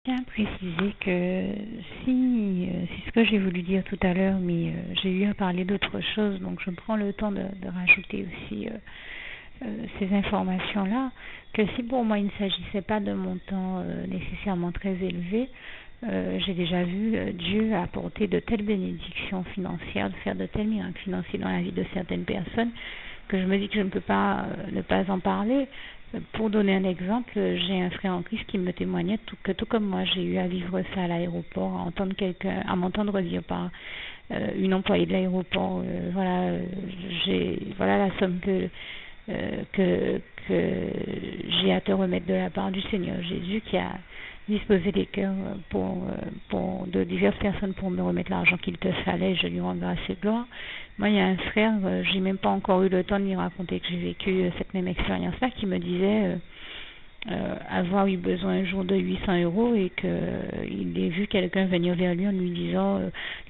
Bien préciser que c'est ce que j'ai voulu dire tout à l'heure, mais j'ai eu à parler d'autre chose, donc je prends le temps de rajouter aussi ces informations-là, que si pour moi il ne s'agissait pas de montants nécessairement très élevés, j'ai déjà vu Dieu apporter de telles bénédictions financières, de faire de tels miracles financiers dans la vie de certaines personnes, que je me dis que je ne peux pas ne pas en parler. Pour donner un exemple, j'ai un frère en Christ qui me témoignait que tout comme moi, j'ai eu à vivre ça à l'aéroport, à m'entendre dire par une employée de l'aéroport, voilà la somme que j'ai à te remettre de la part du Seigneur Jésus qui a disposé des cœurs de diverses personnes pour me remettre l'argent qu'il te fallait. Je lui rends grâce et gloire. Moi, il y a un frère, j'ai même pas encore eu le temps de lui raconter que j'ai vécu cette même expérience-là, qui me disait avoir eu besoin un jour de 800 euros et qu'il ait vu quelqu'un venir vers lui en lui disant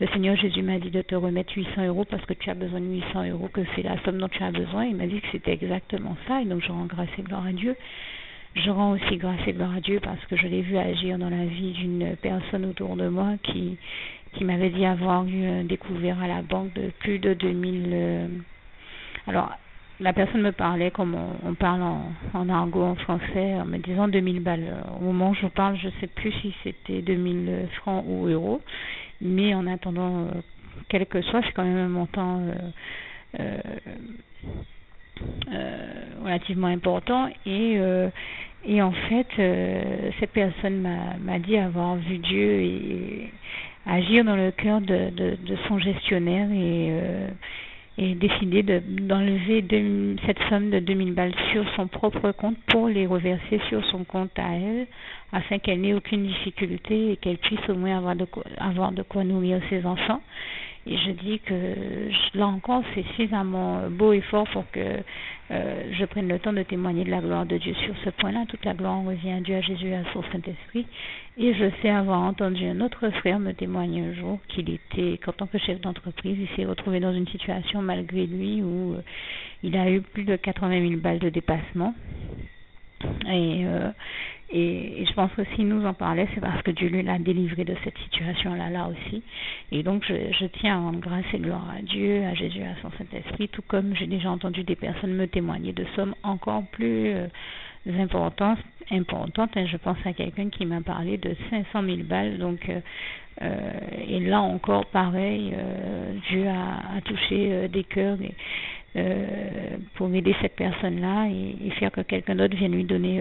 le Seigneur Jésus m'a dit de te remettre 800 euros parce que tu as besoin de 800 euros, que c'est la somme dont tu as besoin. Il m'a dit que c'était exactement ça, et donc je rends grâce et gloire à Dieu. Je rends aussi grâce et gloire à Dieu parce que je l'ai vu agir dans la vie d'une personne autour de moi qui m'avait dit avoir eu un découvert à la banque de plus de 2000. Alors, la personne me parlait comme on parle en argot en français, en me disant 2000 balles. Au moment où je parle, je ne sais plus si c'était 2000 francs ou euros, mais en attendant, quel que soit, c'est quand même un montant relativement important, et en fait cette personne m'a dit avoir vu Dieu et agir dans le cœur de son gestionnaire et décidé d'enlever cette somme de 2000 balles sur son propre compte pour les reverser sur son compte à elle, afin qu'elle n'ait aucune difficulté et qu'elle puisse au moins avoir de quoi nourrir ses enfants. Et je dis que là encore, c'est suffisamment beau et fort pour que je prenne le temps de témoigner de la gloire de Dieu sur ce point-là. Toute la gloire revient à Dieu, à Jésus et à son Saint-Esprit. Et je sais avoir entendu un autre frère me témoigner un jour qu'il était, qu'en tant que chef d'entreprise, il s'est retrouvé dans une situation malgré lui où il a eu plus de 80 000 balles de dépassement. Et je pense que s'il nous en parlait, c'est parce que Dieu lui l'a délivré de cette situation-là, là aussi. Et donc, je tiens à rendre grâce et gloire à Dieu, à Jésus, à son Saint-Esprit, tout comme j'ai déjà entendu des personnes me témoigner de sommes encore plus importantes. Je pense à quelqu'un qui m'a parlé de 500 000 balles. Donc, et là encore, pareil, Dieu a touché des cœurs pour aider cette personne-là et faire que quelqu'un d'autre vienne lui donner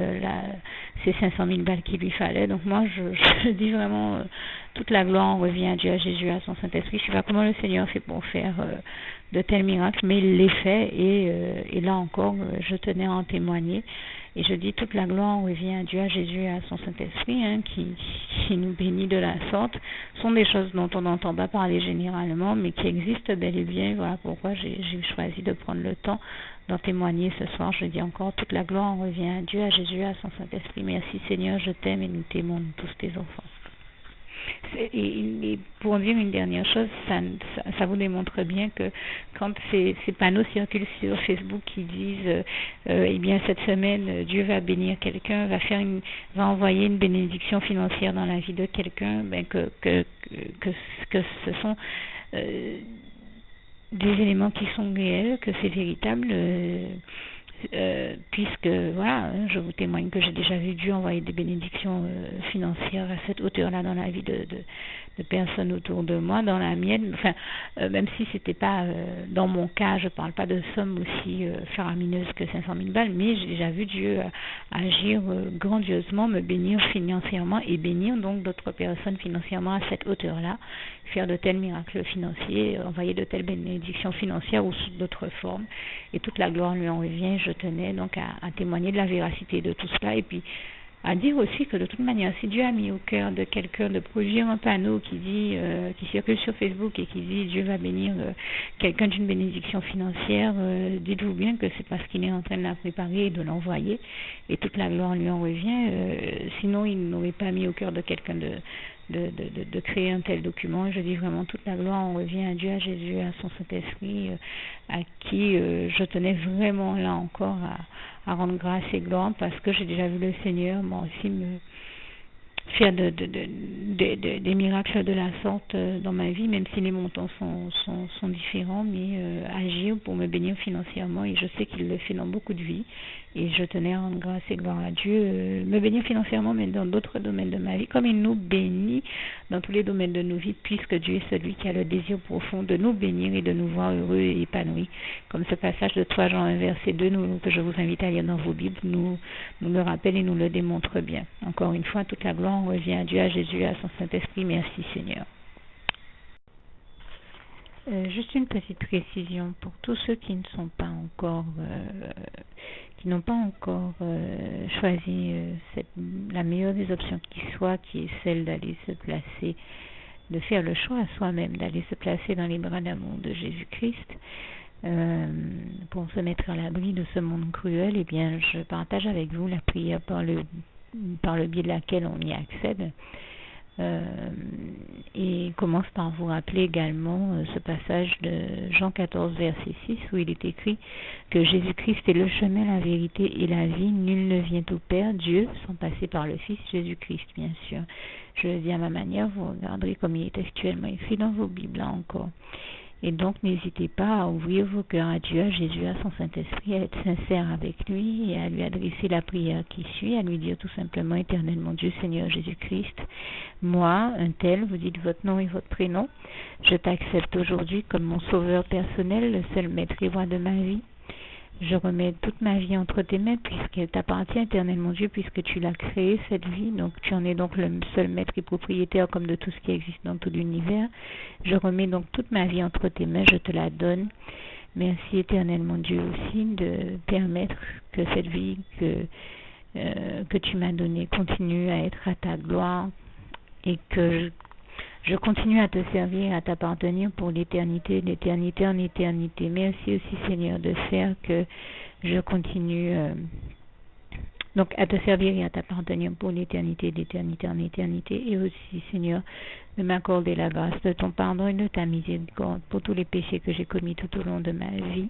ces 500 000 balles qu'il lui fallait. Donc moi, je dis vraiment, toute la gloire revient à Dieu, à Jésus, à son Saint-Esprit. Je ne sais pas comment le Seigneur fait pour faire de tels miracles, mais il les fait, et là encore, je tenais à en témoigner. Et je dis, toute la gloire revient à Dieu, à Jésus et à son Saint-Esprit, qui nous bénit de la sorte. Ce sont des choses dont on n'entend pas parler généralement, mais qui existent bel et bien. Voilà pourquoi j'ai choisi de prendre le temps d'en témoigner ce soir. Je dis encore, toute la gloire revient à Dieu, à Jésus et à son Saint-Esprit. Merci Seigneur, je t'aime et nous t'aimons, nous tous tes enfants. Et pour dire une dernière chose, ça vous démontre bien que quand ces panneaux circulent sur Facebook qui disent eh bien cette semaine Dieu va bénir quelqu'un, va envoyer une bénédiction financière dans la vie de quelqu'un, ben que ce sont des éléments qui sont réels, que c'est véritable. Puisque voilà, je vous témoigne que j'ai déjà vu Dieu envoyer des bénédictions financières à cette hauteur-là dans la vie de personnes autour de moi, dans la mienne, enfin, même si c'était pas dans mon cas, je parle pas de sommes aussi faramineuses que 500 000 balles, mais j'ai déjà vu Dieu agir grandiosement, me bénir financièrement et bénir donc d'autres personnes financièrement à cette hauteur-là, faire de tels miracles financiers, envoyer de telles bénédictions financières ou sous d'autres formes, et toute la gloire lui en revient. Je tenais donc à témoigner de la véracité de tout cela, et puis à dire aussi que de toute manière, si Dieu a mis au cœur de quelqu'un de produire un panneau qui dit, qui circule sur Facebook et qui dit Dieu va bénir quelqu'un d'une bénédiction financière, dites-vous bien que c'est parce qu'il est en train de la préparer et de l'envoyer, et toute la gloire lui en revient. Sinon, il n'aurait pas mis au cœur de quelqu'un de créer un tel document. Je dis vraiment, toute la gloire en revient à Dieu, à Jésus, à son Saint-Esprit, à qui je tenais vraiment là encore à rendre grâce et gloire, parce que j'ai déjà vu le Seigneur moi aussi faire des miracles de la sorte dans ma vie, même si les montants sont différents, mais agir pour me bénir financièrement, et je sais qu'il le fait dans beaucoup de vies, et je tenais à rendre grâce et gloire à Dieu, me bénir financièrement, mais dans d'autres domaines de ma vie, comme il nous bénit dans tous les domaines de nos vies, puisque Dieu est celui qui a le désir profond de nous bénir et de nous voir heureux et épanouis, comme ce passage de 3 Jean 1 verset 2 que je vous invite à lire dans vos Bibles nous le rappelle et nous le démontre bien. Encore une fois, toute la gloire revient à Dieu, à Jésus, à son Saint-Esprit. Merci Seigneur. Juste une petite précision pour tous ceux qui ne sont pas encore, qui n'ont pas encore choisi la meilleure des options qui soit, qui est celle d'aller se placer, de faire le choix à soi-même, d'aller se placer dans les bras d'amour de Jésus-Christ. Pour se mettre à l'abri de ce monde cruel, eh bien, je partage avec vous la prière par le biais de laquelle on y accède. Et commence par vous rappeler également ce passage de Jean 14 verset 6 où il est écrit que Jésus-Christ est le chemin, la vérité et la vie. Nul ne vient au Père, Dieu, sans passer par le Fils Jésus-Christ, bien sûr. Je le dis à ma manière, vous regarderez comme il est actuellement écrit dans vos Bibles là encore. Et donc, n'hésitez pas à ouvrir vos cœurs à Dieu, à Jésus, à son Saint-Esprit, à être sincère avec lui et à lui adresser la prière qui suit, à lui dire tout simplement, Éternel mon Dieu, Seigneur Jésus-Christ, moi, un tel, vous dites votre nom et votre prénom, je t'accepte aujourd'hui comme mon sauveur personnel, le seul maître et roi de ma vie. Je remets toute ma vie entre tes mains puisqu'elle t'appartient, Éternel mon Dieu, puisque tu l'as créée, cette vie. Donc tu en es donc le seul maître et propriétaire comme de tout ce qui existe dans tout l'univers. Je remets donc toute ma vie entre tes mains, je te la donne. Merci, Éternel mon Dieu, aussi de permettre que cette vie que tu m'as donnée continue à être à ta gloire et que je continue à te servir, à t'appartenir pour l'éternité, d'éternité en éternité. Merci aussi, Seigneur, de faire que je continue donc à te servir et à t'appartenir pour l'éternité, d'éternité en éternité. Et aussi, Seigneur, de m'accorder la grâce de ton pardon et de ta miséricorde pour tous les péchés que j'ai commis tout au long de ma vie,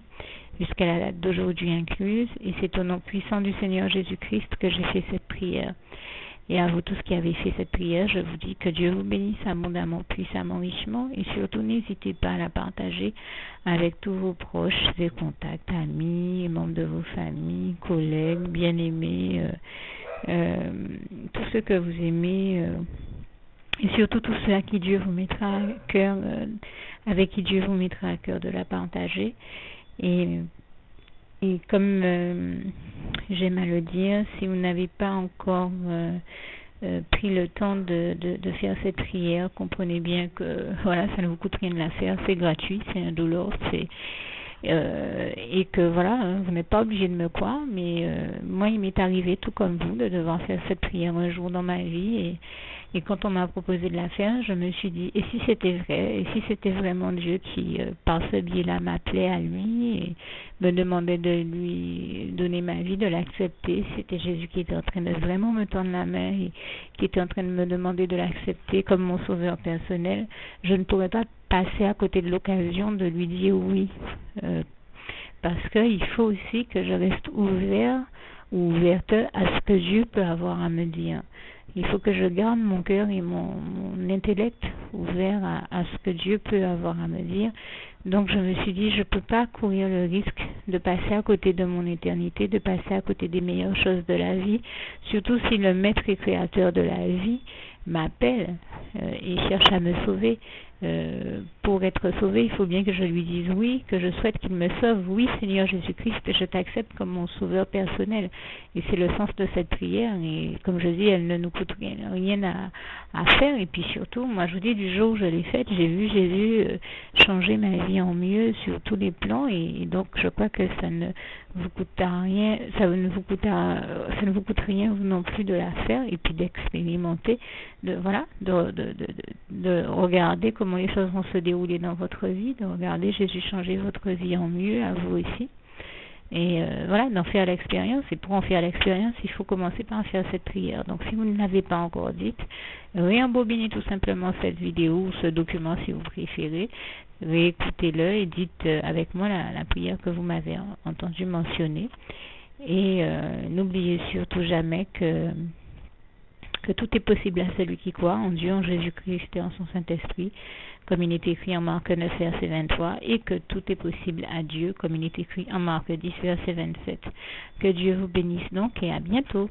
jusqu'à la date d'aujourd'hui incluse. Et c'est au nom puissant du Seigneur Jésus-Christ que j'ai fait cette prière. Et à vous tous qui avez fait cette prière, je vous dis que Dieu vous bénisse abondamment, puissamment, richement, et surtout n'hésitez pas à la partager avec tous vos proches et contacts, amis, membres de vos familles, collègues, bien-aimés, tous ceux que vous aimez, et surtout tous ceux à qui Dieu vous mettra à cœur, avec qui Dieu vous mettra à cœur de la partager. Et comme j'aime à le dire, si vous n'avez pas encore pris le temps de faire cette prière, comprenez bien que voilà, ça ne vous coûte rien de la faire, c'est gratuit, c'est indolore, et que voilà, vous n'êtes pas obligé de me croire, mais moi il m'est arrivé tout comme vous de devoir faire cette prière un jour dans ma vie, et quand on m'a proposé de la faire, je me suis dit, et si c'était vrai, et si c'était vraiment Dieu qui, par ce biais-là, m'appelait à lui et me demandait de lui donner ma vie, de l'accepter, c'était Jésus qui était en train de vraiment me tendre la main et qui était en train de me demander de l'accepter comme mon sauveur personnel, je ne pourrais pas passer à côté de l'occasion de lui dire oui, parce qu'il faut aussi que je reste ouvert ou ouverte à ce que Dieu peut avoir à me dire. Il faut que je garde mon cœur et mon intellect ouvert à ce que Dieu peut avoir à me dire. Donc je me suis dit, je ne peux pas courir le risque de passer à côté de mon éternité, de passer à côté des meilleures choses de la vie, surtout si le maître et créateur de la vie m'appelle et cherche à me sauver. Pour être sauvé, il faut bien que je lui dise oui, que je souhaite qu'il me sauve. Oui, Seigneur Jésus-Christ, je t'accepte comme mon sauveur personnel. Et c'est le sens de cette prière. Et comme je dis, elle ne nous coûte rien à faire. Et puis surtout, moi je vous dis, du jour où je l'ai faite, j'ai vu Jésus changer ma vie en mieux sur tous les plans. Et donc je crois que ça ne vous coûtera rien, ça ne vous coûte rien vous non plus de la faire et puis d'expérimenter, de regarder comment les choses vont se dérouler dans votre vie, de regarder Jésus changer votre vie en mieux, à vous aussi. Et voilà, d'en faire l'expérience. Et pour en faire l'expérience, il faut commencer par faire cette prière. Donc si vous ne l'avez pas encore dite, réembobinez tout simplement cette vidéo ou ce document si vous préférez. Réécoutez-le et dites avec moi la prière que vous m'avez entendu mentionner. Et n'oubliez surtout jamais que que tout est possible à celui qui croit en Dieu, en Jésus-Christ et en son Saint-Esprit, comme il est écrit en Marc 9, verset 23, et que tout est possible à Dieu, comme il est écrit en Marc 10, verset 27. Que Dieu vous bénisse donc et à bientôt.